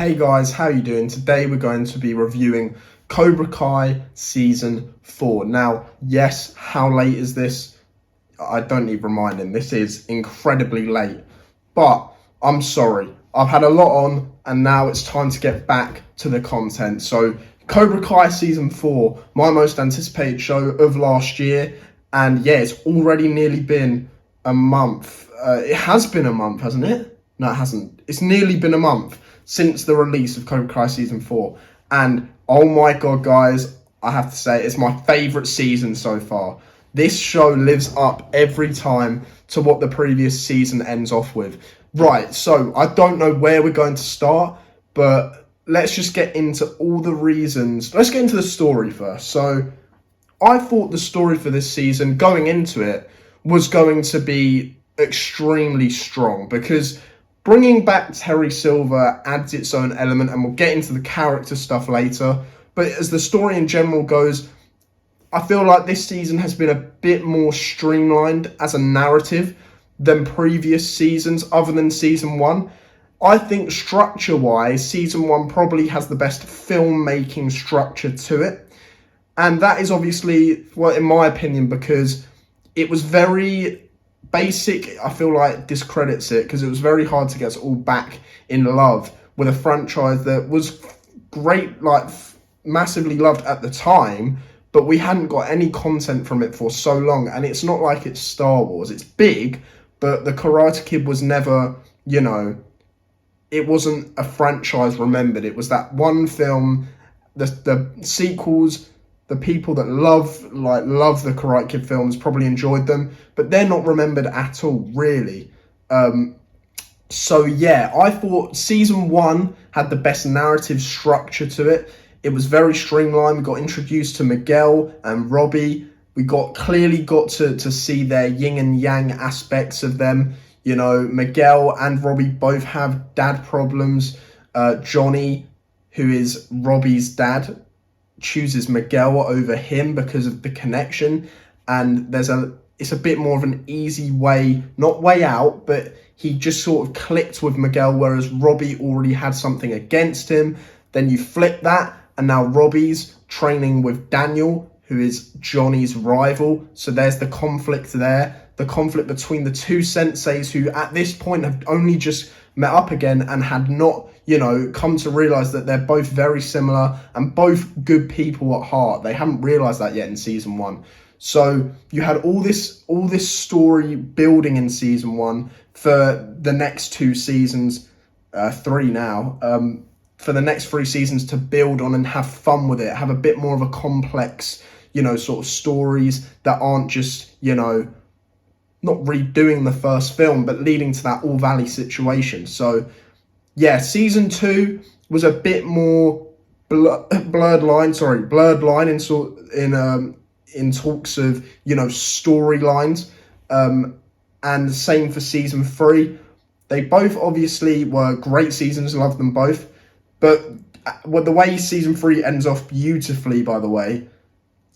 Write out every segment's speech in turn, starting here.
Hey guys, how you doing? Today we're going to be reviewing Cobra Kai Season 4. Now, yes, how late is this? I don't need reminding. This is incredibly late. But I'm sorry. I've had a lot on and now it's time to get back to the content. So, Cobra Kai Season 4, my most anticipated show of last year. And yeah, it's already nearly been a month. It has been a month, hasn't it? No, it hasn't. It's nearly been a month since the release of Cobra Kai Season 4. And oh my god, guys, I have to say, it's my favourite season so far. This show lives up every time to what the previous season ends off with. Right, so I don't know where we're going to start, but let's just get into all the reasons. Let's get into the story first. So I thought the story for this season, going into it, was going to be extremely strong because bringing back Terry Silva adds its own element, and we'll get into the character stuff later. But as the story in general goes, I feel like this season has been a bit more streamlined as a narrative than previous seasons, other than Season 1. I think structure-wise, Season 1 probably has the best filmmaking structure to it. And that is obviously, well, in my opinion, because it was very basic. I feel like discredits it because it was very hard to get us all back in love with a franchise that was great, like massively loved at the time, but we hadn't got any content from it for so long. And it's not like it's Star Wars. It's big, but the Karate Kid was never, it wasn't a franchise remembered. It was that one film, the sequels. The people that love the Karate Kid films probably enjoyed them, but they're not remembered at all, really. So yeah, I thought Season 1 had the best narrative structure to it. It was very streamlined. We got introduced to Miguel and Robby. We clearly got to see their yin and yang aspects of them. Miguel and Robby both have dad problems. Johnny, who is Robby's dad, chooses Miguel over him because of the connection, and it's a bit more of an easy way, not way out, but he just sort of clicked with Miguel, whereas Robby already had something against him. Then you flip that, and now Robby's training with Daniel, who is Johnny's rival, so there's the conflict there, the conflict between the two senseis who at this point have only just met up again and had not come to realise that they're both very similar and both good people at heart. They haven't realised that yet in Season 1. So you had all this story building in Season 1 for the next two seasons, 3 now, for the next 3 seasons to build on and have fun with it, have a bit more of a complex, sort of stories that aren't just, not redoing the first film, but leading to that All Valley situation. So yeah, Season 2 was a bit more blurred line in talks of storylines, and same for Season 3. They both obviously were great seasons, loved them both, but the way Season 3 ends off beautifully, by the way,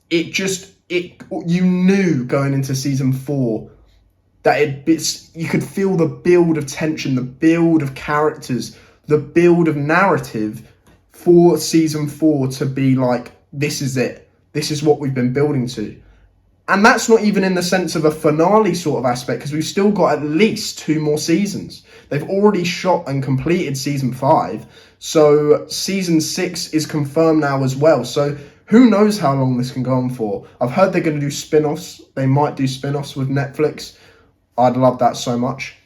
you knew going into Season 4 that you could feel the build of tension, the build of characters, the build of narrative for Season 4 to be like, this is it. This is what we've been building to. And that's not even in the sense of a finale sort of aspect, because we've still got at least 2 more seasons. They've already shot and completed Season 5. So Season 6 is confirmed now as well. So who knows how long this can go on for. I've heard they're going to do spin-offs. They might do spin-offs with Netflix. I'd love that so much.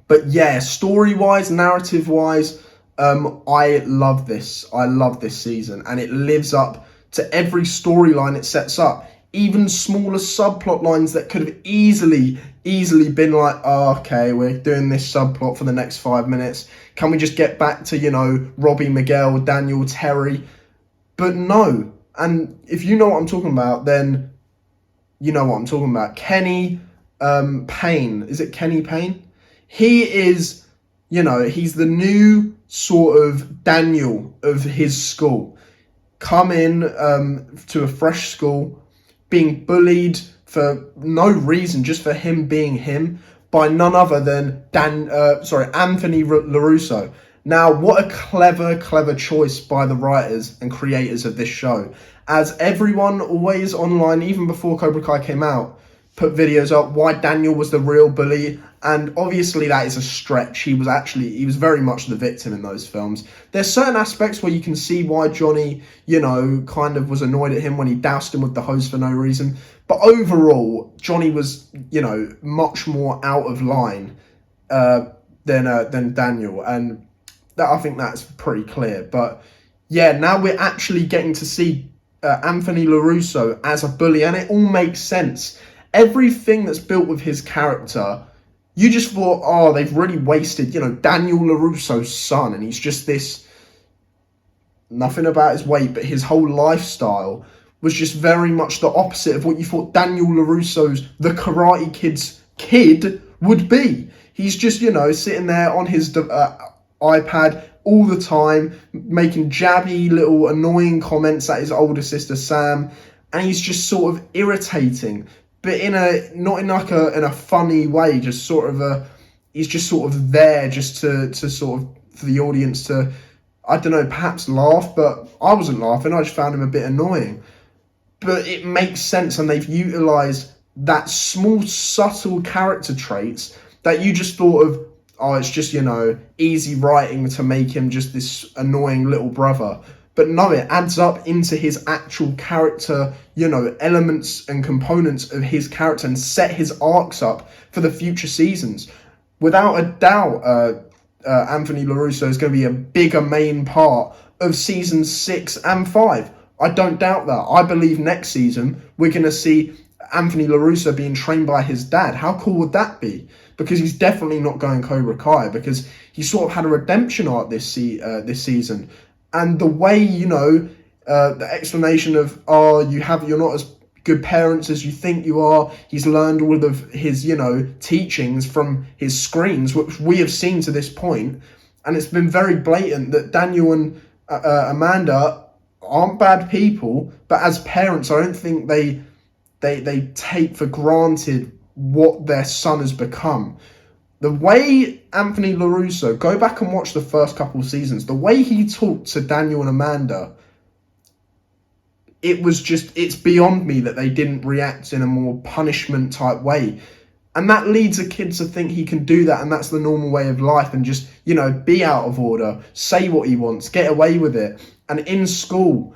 But yeah, story-wise, narrative-wise, I love this. I love this season. And it lives up to every storyline it sets up. Even smaller subplot lines that could have easily been like, oh, okay, we're doing this subplot for the next 5 minutes. Can we just get back to, Robby, Miguel, Daniel, Terry? But no. And if you know what I'm talking about, then you know what I'm talking about. Kenny Payne. Is it Kenny Payne? He is, he's the new sort of Daniel of his school. Come in to a fresh school, being bullied for no reason, just for him being him, by none other than Anthony LaRusso. Now, what a clever choice by the writers and creators of this show. As everyone always online, even before Cobra Kai came out, put videos up why Daniel was the real bully. And obviously that is a stretch. He was very much the victim in those films. There's certain aspects where you can see why Johnny, kind of was annoyed at him when he doused him with the hose for no reason. But overall, Johnny was, much more out of line than Daniel. And I think that's pretty clear. But yeah, now we're actually getting to see Anthony LaRusso as a bully, and it all makes sense. Everything that's built with his character, you just thought, oh, they've really wasted, Daniel LaRusso's son, and he's just this, nothing about his weight, but his whole lifestyle was just very much the opposite of what you thought Daniel LaRusso's, the Karate Kid's kid, would be. He's just, sitting there on his iPad all the time, making jabby little annoying comments at his older sister Sam, and he's just sort of irritating, but not in a funny way, just sort of he's just sort of there just to sort of, for the audience to, I don't know, perhaps laugh, but I wasn't laughing, I just found him a bit annoying. But it makes sense, and they've utilised that small, subtle character traits that you just thought of, oh, it's just, easy writing to make him just this annoying little brother. But no, it adds up into his actual character, elements and components of his character, and set his arcs up for the future seasons. Without a doubt, Anthony LaRusso is going to be a bigger main part of seasons 6 and 5. I don't doubt that. I believe next season we're going to see Anthony LaRusso being trained by his dad. How cool would that be? Because he's definitely not going Cobra Kai, because he sort of had a redemption arc this season. And the way, the explanation of, you're not as good parents as you think you are. He's learned all of his, teachings from his screens, which we have seen to this point. And it's been very blatant that Daniel and Amanda aren't bad people, but as parents, I don't think they take for granted what their son has become. The way Anthony LaRusso, go back and watch the first couple of seasons, the way he talked to Daniel and Amanda, it's beyond me that they didn't react in a more punishment type way. And that leads a kid to think he can do that, and that's the normal way of life, and just, be out of order, say what he wants, get away with it. And in school,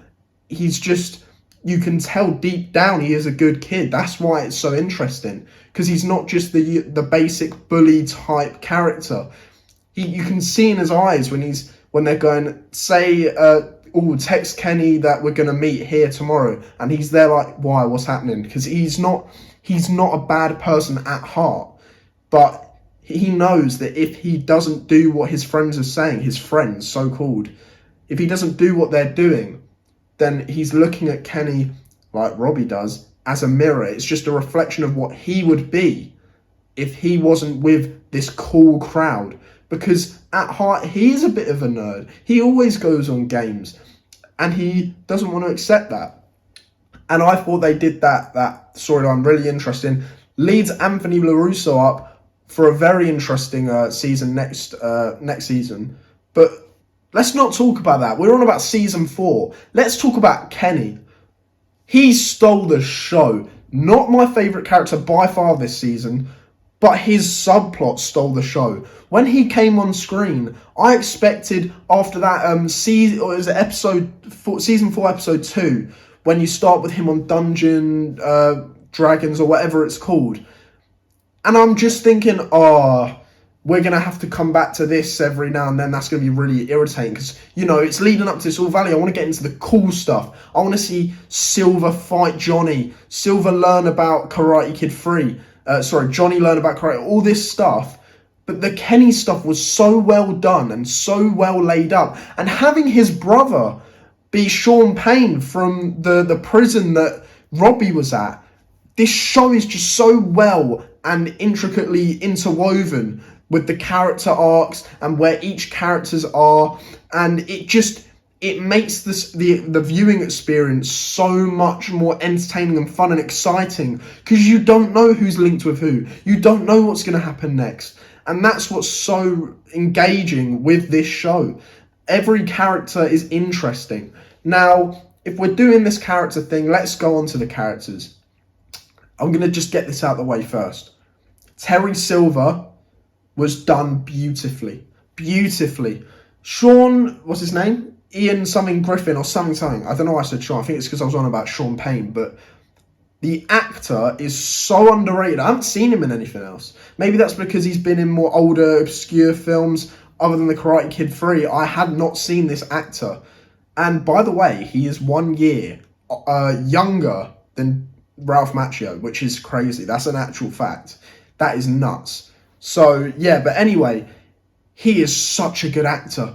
he's just, you can tell deep down he is a good kid. That's why it's so interesting, because he's not just the basic bully type character. You can see in his eyes when they're going, say, text Kenny that we're going to meet here tomorrow, and he's there like, why, what's happening? Because he's not a bad person at heart, but he knows that if he doesn't do what his friends are saying, his friends, so-called, if he doesn't do what they're doing, then he's looking at Kenny, like Robby does, as a mirror. It's just a reflection of what he would be if he wasn't with this cool crowd. Because at heart, he is a bit of a nerd. He always goes on games, and he doesn't want to accept that. And I thought they did that storyline really interesting. Leads Anthony LaRusso up for a very interesting season next season. But let's not talk about that. We're on about season 4. Let's talk about Kenny. He stole the show. Not my favourite character by far this season, but his subplot stole the show. When he came on screen, I expected after that season 4, episode 2, when you start with him on Dungeon Dragons or whatever it's called. And I'm just thinking, we're going to have to come back to this every now and then. That's going to be really irritating because, it's leading up to this All Valley. I want to get into the cool stuff. I want to see Silva fight Johnny. Silva learn about Karate Kid 3. Johnny learn about karate. All this stuff. But the Kenny stuff was so well done and so well laid up. And having his brother be Sean Payne from the prison that Robby was at. This show is just so well and intricately interwoven with the character arcs and where each characters are, and it makes the viewing experience so much more entertaining and fun and exciting because you don't know who's linked with who. You don't know what's going to happen next. And that's what's so engaging with this show. Every character is interesting. Now, if we're doing this character thing, let's go on to the characters. I'm going to just get this out of the way first. Terry Silva was done beautifully. Beautifully. Sean, what's his name? Ian something Griffin or something. I don't know why I said Sean. I think it's because I was on about Sean Payne. But the actor is so underrated. I haven't seen him in anything else. Maybe that's because he's been in more older, obscure films other than The Karate Kid 3. I had not seen this actor. And by the way, he is 1 year younger than Ralph Macchio, which is crazy. That's an actual fact. That is nuts. So, yeah, but anyway, he is such a good actor.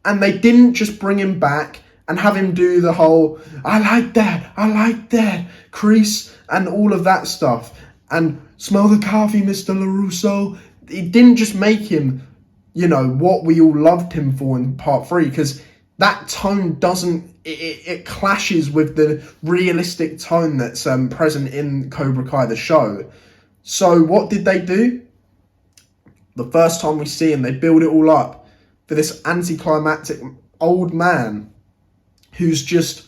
And they didn't just bring him back and have him do the whole, I like that, Kris, and all of that stuff. And smell the coffee, Mr. LaRusso. It didn't just make him, you know, what we all loved him for in part 3, because that tone doesn't, it clashes with the realistic tone that's present in Cobra Kai, the show. So what did they do? The first time we see him, they build it all up for this anticlimactic old man who's just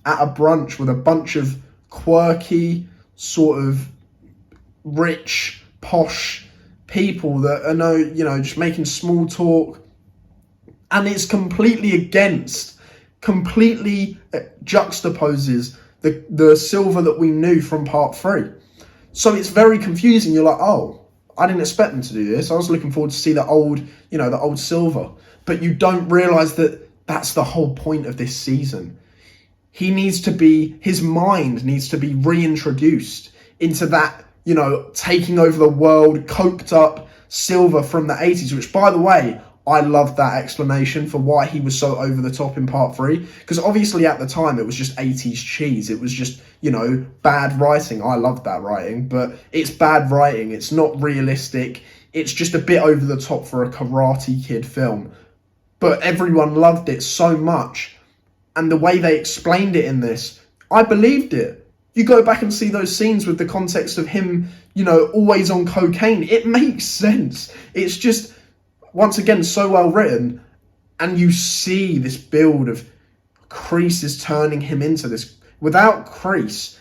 at a brunch with a bunch of quirky, sort of rich, posh people that are just making small talk. And it's completely juxtaposes the Silva that we knew from part 3. So it's very confusing. You're like, oh, I didn't expect them to do this. I was looking forward to see the old Silva. But you don't realise that that's the whole point of this season. His mind needs to be reintroduced into that, taking over the world, coked up Silva from the 80s, which, by the way, I loved that explanation for why he was so over the top in part 3. Because obviously at the time it was just 80s cheese. It was just, bad writing. I loved that writing, but it's bad writing. It's not realistic. It's just a bit over the top for a Karate Kid film. But everyone loved it so much. And the way they explained it in this, I believed it. You go back and see those scenes with the context of him, always on cocaine. It makes sense. It's just, once again, so well written. And you see this build of Kris is turning him into this. Without Kris,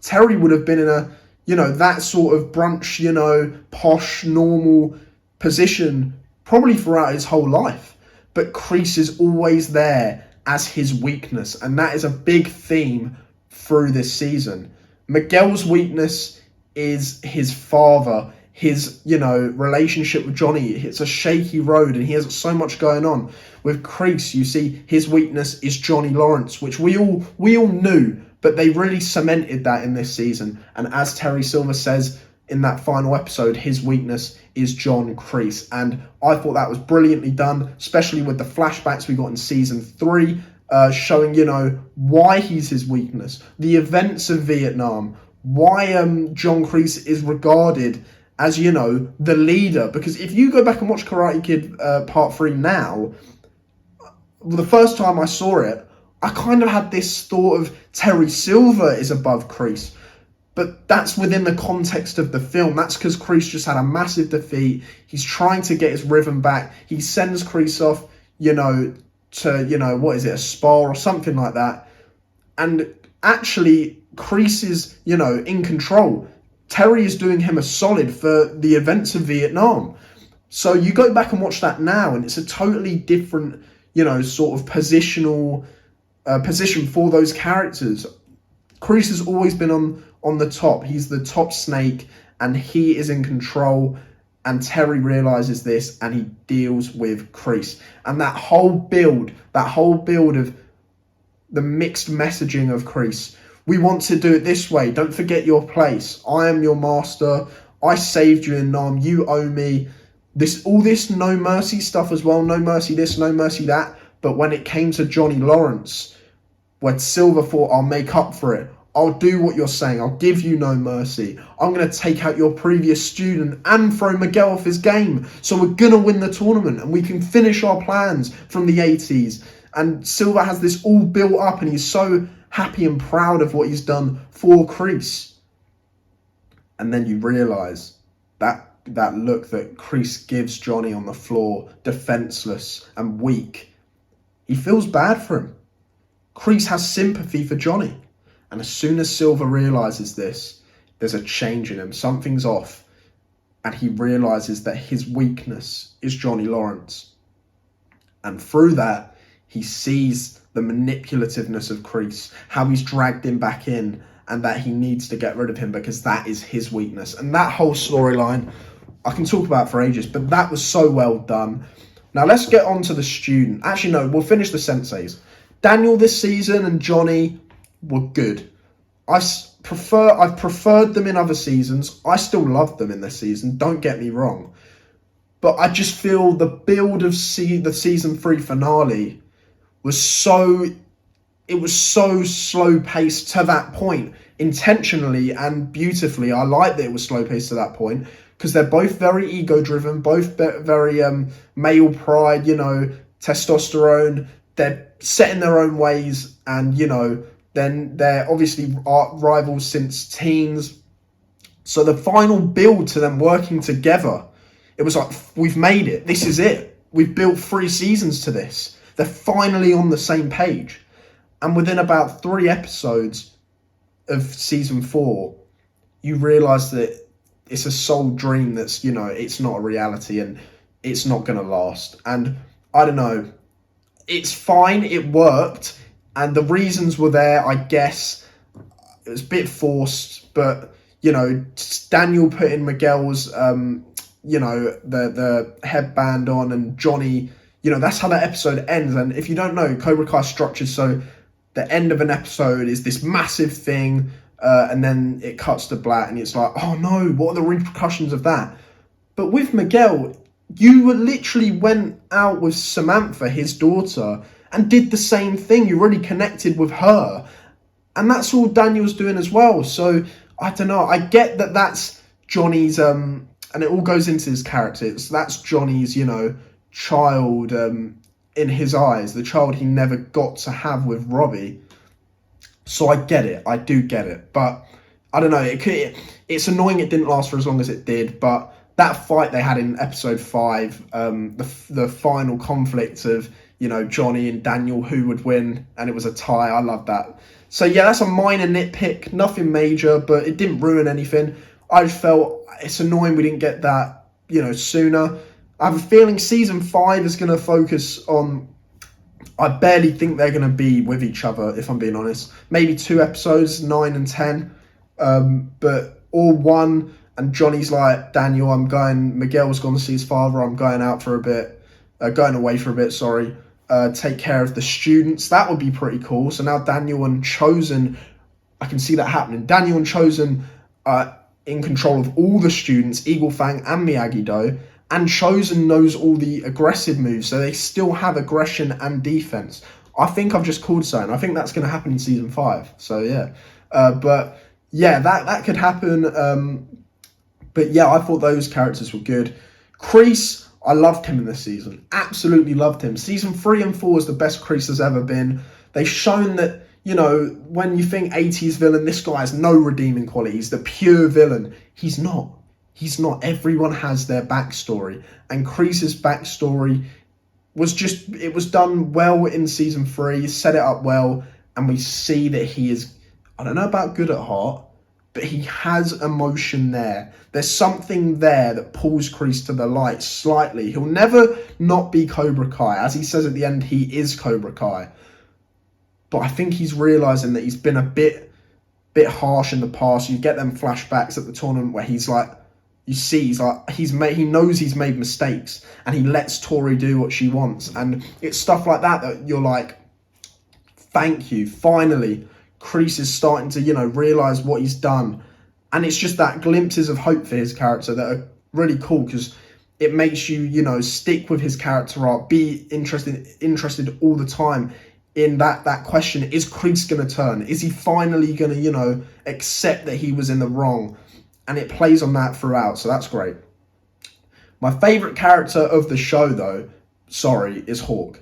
Terry would have been in a, that sort of brunch, posh, normal position probably throughout his whole life. But Kris is always there as his weakness. And that is a big theme through this season. Miguel's weakness is his father, his, relationship with Johnny. It's a shaky road and he has so much going on. With Kris, you see his weakness is Johnny Lawrence, which we all knew, but they really cemented that in this season. And as Terry Silva says in that final episode, his weakness is John Kris. And I thought that was brilliantly done, especially with the flashbacks we got in season 3, showing, why he's his weakness, the events of Vietnam, why John Kris is regarded as, the leader. Because if you go back and watch Karate Kid Part 3 now, the first time I saw it, I kind of had this thought of Terry Silva is above Kris. But that's within the context of the film. That's because Kris just had a massive defeat. He's trying to get his rhythm back. He sends Kris off, to, a spa or something like that. And actually, Kris is, in control. Terry is doing him a solid for the events of Vietnam. So you go back and watch that now, and it's a totally different, sort of position for those characters. Kris has always been on the top. He's the top snake, and he is in control. And Terry realizes this, and he deals with Kris. And that whole build of the mixed messaging of Kris. We want to do it this way. Don't forget your place. I am your master. I saved you in Nam. You owe me. All this no mercy stuff as well. No mercy this, no mercy that. But when it came to Johnny Lawrence, when Silva thought, I'll make up for it. I'll do what you're saying. I'll give you no mercy. I'm going to take out your previous student and throw Miguel off his game. So we're going to win the tournament and we can finish our plans from the 80s. And Silva has this all built up and he's so happy and proud of what he's done for Kris. And then you realise that that look that Kris gives Johnny on the floor, defenseless and weak. He feels bad for him. Kris has sympathy for Johnny. And as soon as Silva realises this, there's a change in him. Something's off. And he realises that his weakness is Johnny Lawrence. And through that, he sees the manipulativeness of Kris, how he's dragged him back in, and that he needs to get rid of him because that is his weakness. And that whole storyline, I can talk about for ages, but that was so well done. Now let's get on to the student. Actually, no, we'll finish the senseis. Daniel this season and Johnny were good. I've preferred them in other seasons. I still love them in this season, don't get me wrong. But I just feel the build of the season 3 finale was so slow paced to that point, intentionally and beautifully. I like that it was slow paced to that point because they're both very ego driven, both very male pride, testosterone. They're set in their own ways, and then they're obviously rivals since teens. So the final build to them working together, it was like, we've made it. This is it. We've built 3 seasons to this. They're finally on the same page. And within about 3 episodes of season 4, you realise that it's a soul dream that's, it's not a reality and it's not going to last. And I don't know, it's fine, it worked, and the reasons were there, I guess. It was a bit forced, but, Daniel putting Miguel's, the headband on, and Johnny, that's how that episode ends. And if you don't know, Cobra Kai structured so the end of an episode is this massive thing, and then it cuts to black, and it's like, oh no, what are the repercussions of that? But with Miguel, you literally went out with Samantha, his daughter, and did the same thing. You really connected with her. And that's all Daniel's doing as well. So, I don't know. I get that that's Johnny's, and it all goes into his character. That's Johnny's, child in his eyes. The child he never got to have with Robby. So I get it. I do get it. But, I don't know. It's annoying it didn't last for as long as it did. But that fight they had in episode 5, the final conflict of, Johnny and Daniel, who would win, and it was a tie. I love that. So yeah, that's a minor nitpick, nothing major, but it didn't ruin anything. I just felt it's annoying we didn't get that, sooner. I have a feeling season 5 is going to focus on, I barely think they're going to be with each other, if I'm being honest. Maybe 2 episodes, 9 and 10, but all 1. And Johnny's like, Daniel, Miguel's gone to see his father, I'm going out for a bit, going away for a bit, sorry. Take care of the students. That would be pretty cool. So now Daniel and Chosen, I can see that happening. Daniel and Chosen are in control of all the students, Eagle Fang and Miyagi-Do, and Chosen knows all the aggressive moves, so they still have aggression and defense. I think I've just called something. I think that's going to happen in season 5. So yeah, but yeah, that could happen. But yeah, I thought those characters were good. Kris, I loved him in this season. Absolutely loved him. Season 3 and 4 is the best Kris has ever been. They've shown that, when you think 80s villain, this guy has no redeeming quality. He's the pure villain. He's not. He's not. Everyone has their backstory. And Kris's backstory it was done well in season 3, set it up well, and we see that he is, I don't know about good at heart, but he has emotion there. There's something there that pulls Kris to the light slightly. He'll never not be Cobra Kai. As he says at the end, he is Cobra Kai. But I think he's realising that he's been a bit harsh in the past. You get them flashbacks at the tournament where he's like, you see, he knows he's made mistakes, and he lets Tori do what she wants. And it's stuff like that you're like, thank you, finally. Kris is starting to, realise what he's done. And it's just that glimpses of hope for his character that are really cool, because it makes you, stick with his character arc, be interested all the time in that question. Is Kris going to turn? Is he finally going to, accept that he was in the wrong? And it plays on that throughout, so that's great. My favourite character of the show, though, is Hawk.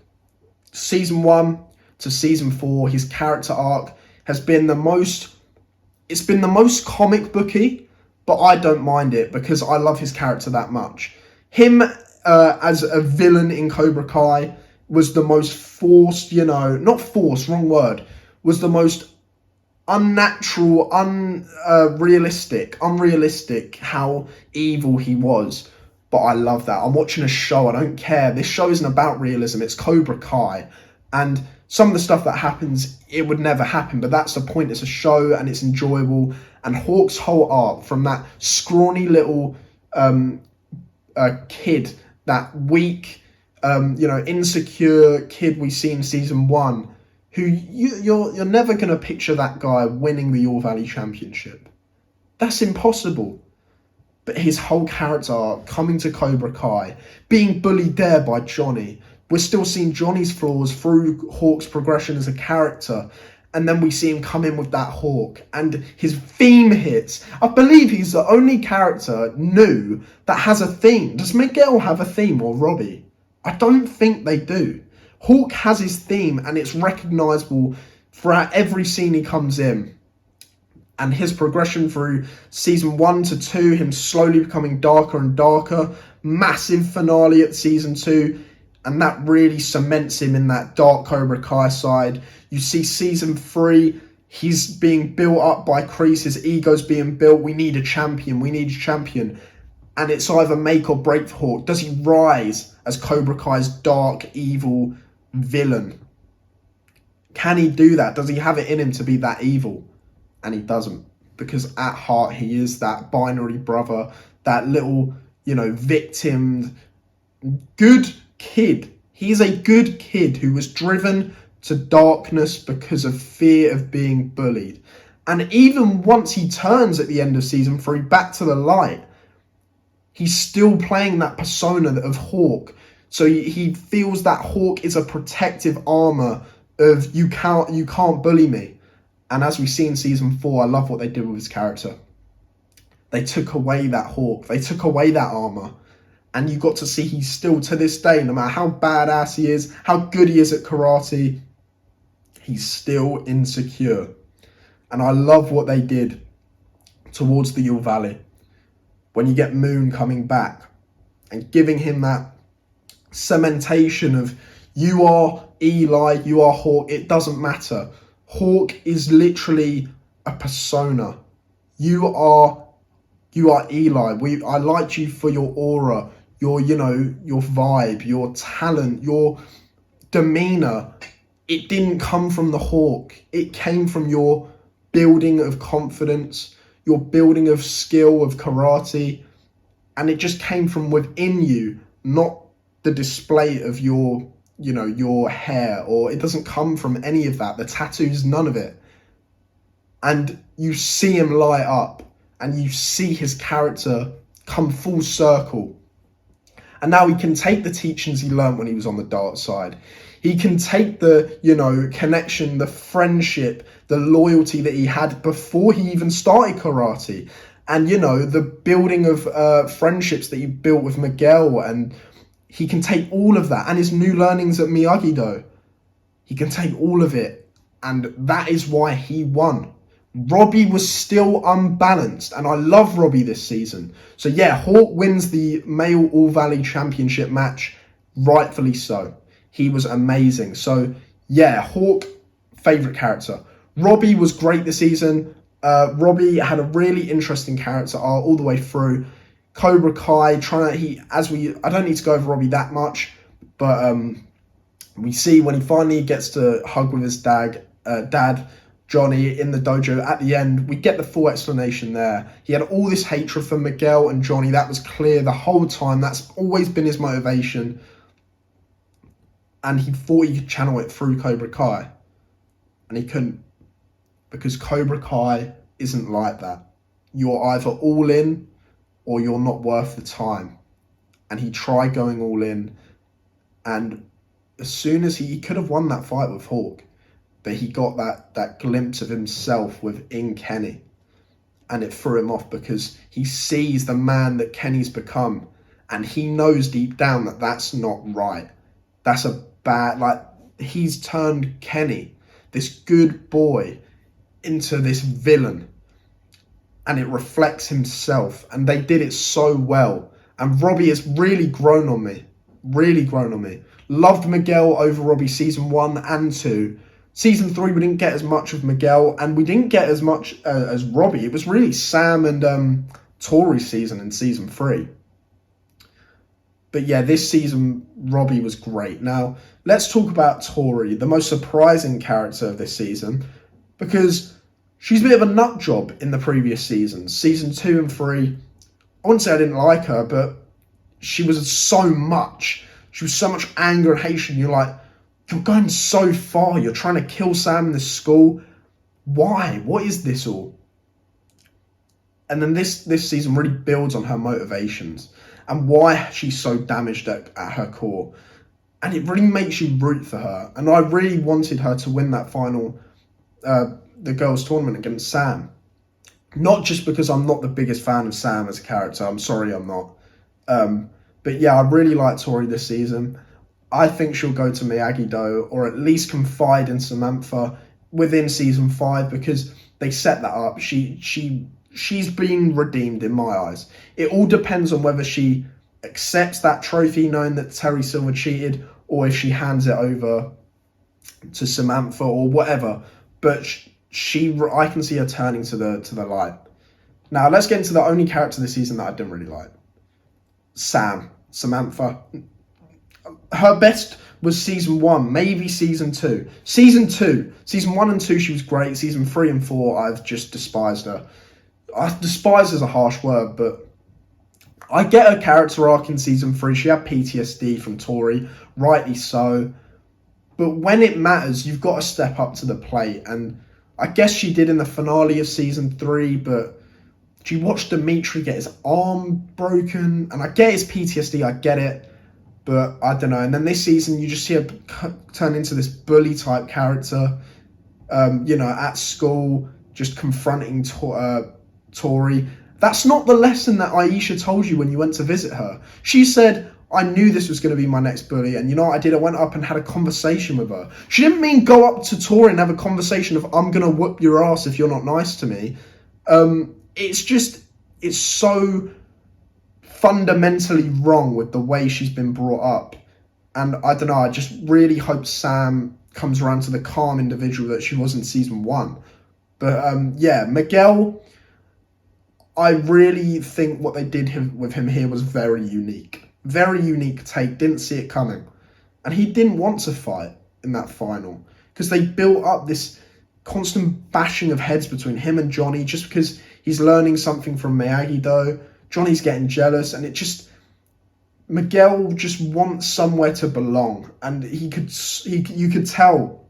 Season 1 to season 4, his character arc has been the most comic booky, but I don't mind it because I love his character that much. Him as a villain in Cobra Kai was the most forced, not forced, wrong word, was the most unnatural, unrealistic how evil he was. But I love that. I'm watching a show. I don't care. This show isn't about realism. It's Cobra Kai. And some of the stuff that happens, it would never happen. But that's the point. It's a show and it's enjoyable. And Hawk's whole arc, from that scrawny little kid, that weak, insecure kid we see in season 1, who you're never going to picture that guy winning the All Valley Championship. That's impossible. But his whole character arc, coming to Cobra Kai, being bullied there by Johnny. We're still seeing Johnny's flaws through Hawk's progression as a character. And then we see him come in with that Hawk. And his theme hits. I believe he's the only character new that has a theme. Does Miguel have a theme, or Robby? I don't think they do. Hawk has his theme and it's recognisable throughout every scene he comes in. And his progression through season 1 to 2, him slowly becoming darker and darker. Massive finale at season 2. And that really cements him in that dark Cobra Kai side. You see season 3, he's being built up by Kris. His ego's being built. We need a champion. We need a champion. And it's either make or break for Hawk. Does he rise as Cobra Kai's dark, evil villain? Can he do that? Does he have it in him to be that evil? And he doesn't, because at heart he is that binary brother, that little, victimed, good kid. He's a good kid who was driven to darkness because of fear of being bullied. And even once he turns at the end of season 3 back to the light, he's still playing that persona of Hawk. So he feels that Hawk is a protective armor of you can't bully me. And as we see in season 4, I love what they did with his character. They took away that Hawk. They took away that armor. And you got to see he's still, to this day, no matter how badass he is, how good he is at karate, he's still insecure. And I love what they did towards the All Valley. When you get Moon coming back and giving him that cementation of, you are Eli, you are Hawk, it doesn't matter. Hawk is literally a persona. You are Eli. I liked you for your aura, your vibe, your talent, your demeanor. It didn't come from the Hawk. It came from your building of confidence, your building of skill of karate, and it just came from within you, not the display of your hair, or it doesn't come from any of that. The tattoos, none of it. And you see him light up and you see his character come full circle. And now he can take the teachings he learned when he was on the dark side. He can take the, connection, the friendship, the loyalty that he had before he even started karate. And, the building of friendships that he built with Miguel, and he can take all of that, and his new learnings at Miyagi-Do. He can take all of it, and that is why he won. Robby was still unbalanced, and I love Robby this season. So yeah, Hawk wins the male All Valley Championship match, rightfully so. He was amazing. So yeah, Hawk, favourite character. Robby was great this season. Robby had a really interesting character arc all the way through. Cobra Kai, I don't need to go over Robby that much, but we see when he finally gets to hug with his dad, Johnny, in the dojo at the end, we get the full explanation there. He had all this hatred for Miguel and Johnny. That was clear the whole time. That's always been his motivation. And he thought he could channel it through Cobra Kai. And he couldn't. Because Cobra Kai isn't like that. You're either all in or you're not worth the time. And he tried going all in. And as soon as he could have won that fight with Hawk, but he got that glimpse of himself within Kenny. And it threw him off because he sees the man that Kenny's become. And he knows deep down that that's not right. That's a bad, he's turned Kenny, this good boy, into this villain. and it reflects himself. And they did it so well. And Robby has really grown on me. Really grown on me. Loved Miguel over Robby season 1 and 2. Season 3, we didn't get as much of Miguel, and we didn't get as much as Robby. It was really Sam and Tori's season in season 3. But yeah, this season, Robby was great. Now, let's talk about Tori, the most surprising character of this season, because she's a bit of a nut job in the previous seasons. Season 2 and 3, I wouldn't say I didn't like her, but she was so much. She was so much anger and hatred. You're like, you're going so far. You're trying to kill Sam in this school. Why? What is this all? And then this season really builds on her motivations and why she's so damaged at her core. And it really makes you root for her. And I really wanted her to win that final, the girls' tournament against Sam. Not just because I'm not the biggest fan of Sam as a character. I'm sorry, I'm not. But yeah, I really like Tori this season. I think she'll go to Miyagi-Do, or at least confide in Samantha within season 5, because they set that up. She's been redeemed in my eyes. It all depends on whether she accepts that trophy knowing that Silva cheated, or if she hands it over to Samantha or whatever. But I can see her turning to the light. Now let's get into the only character this season that I didn't really like. Samantha. Her best was season 1, maybe season 2. Season 1 and 2, she was great. Season 3 and 4, I've just despised her. Despise is a harsh word, but I get her character arc in season 3. She had PTSD from Tori, rightly so. But when it matters, you've got to step up to the plate. And I guess she did in the finale of season 3, but she watched Dimitri get his arm broken. And I get his PTSD, I get it. But I don't know. And then this season, you just see her turn into this bully type character, at school, just confronting Tori. That's not the lesson that Aisha told you when you went to visit her. She said, I knew this was going to be my next bully. And you know what I did? I went up and had a conversation with her. She didn't mean go up to Tori and have a conversation of, I'm going to whoop your ass if you're not nice to me. It's so fundamentally wrong with the way she's been brought up. And I don't know, I just really hope Sam comes around to the calm individual that she was in season 1. But Miguel, I really think what they did with him here was very unique. Very unique take, didn't see it coming. And he didn't want to fight in that final, because they built up this constant bashing of heads between him and Johnny just because he's learning something from Miyagi-Do. Johnny's getting jealous, and Miguel just wants somewhere to belong, and you could tell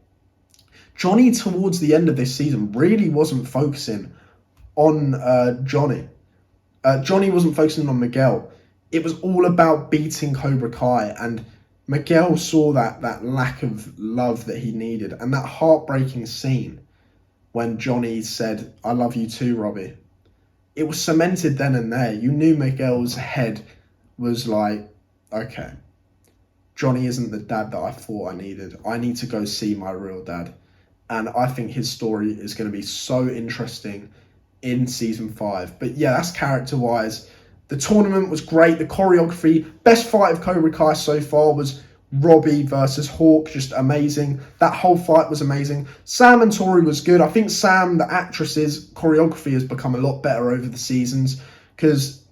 Johnny towards the end of this season really wasn't focusing on Johnny. Johnny wasn't focusing on Miguel. It was all about beating Cobra Kai, and Miguel saw that lack of love that he needed, and that heartbreaking scene when Johnny said, I love you too, Robby. It was cemented then and there. You knew Miguel's head was like, okay, Johnny isn't the dad that I thought I needed. I need to go see my real dad. And I think his story is going to be so interesting in season 5. But yeah, that's character-wise. The tournament was great. The choreography, best fight of Cobra Kai so far was Robby versus Hawk, just amazing. That whole fight was amazing. Sam and Tori was good. I think Sam, the actress's choreography has become a lot better over the seasons, because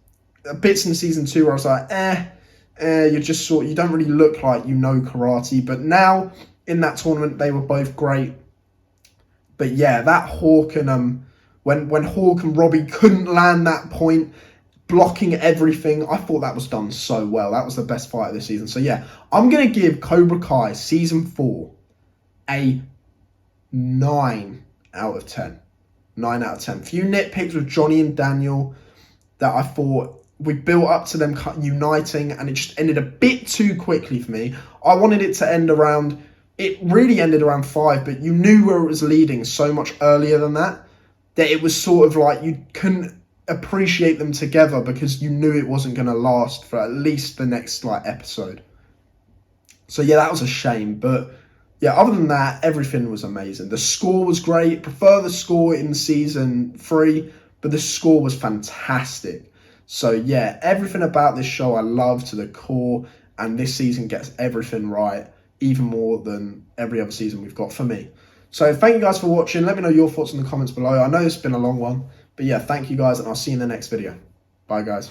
bits in season 2 where I was like, you don't really look like you know karate. But now in that tournament, they were both great. But yeah, that Hawk and when Hawk and Robby couldn't land that point, blocking everything, I thought that was done so well. That was the best fight of the season. So yeah, I'm going to give Cobra Kai season 4 a 9 out of 10. 9 out of 10. Few nitpicks with Johnny and Daniel that I thought we built up to them uniting, and it just ended a bit too quickly for me. I wanted it to end around, it really ended around 5, but you knew where it was leading so much earlier than that it was sort of like you couldn't appreciate them together, because you knew it wasn't going to last for at least the next episode. So yeah, that was a shame. But yeah, other than that, everything was amazing. The score was great. Prefer the score in season 3, but the score was fantastic. So yeah, everything about this show I love to the core, and this season gets everything right, even more than every other season we've got for me. So thank you guys for watching. Let me know your thoughts in the comments below. I know it's been a long one, but yeah, thank you guys, and I'll see you in the next video. Bye guys.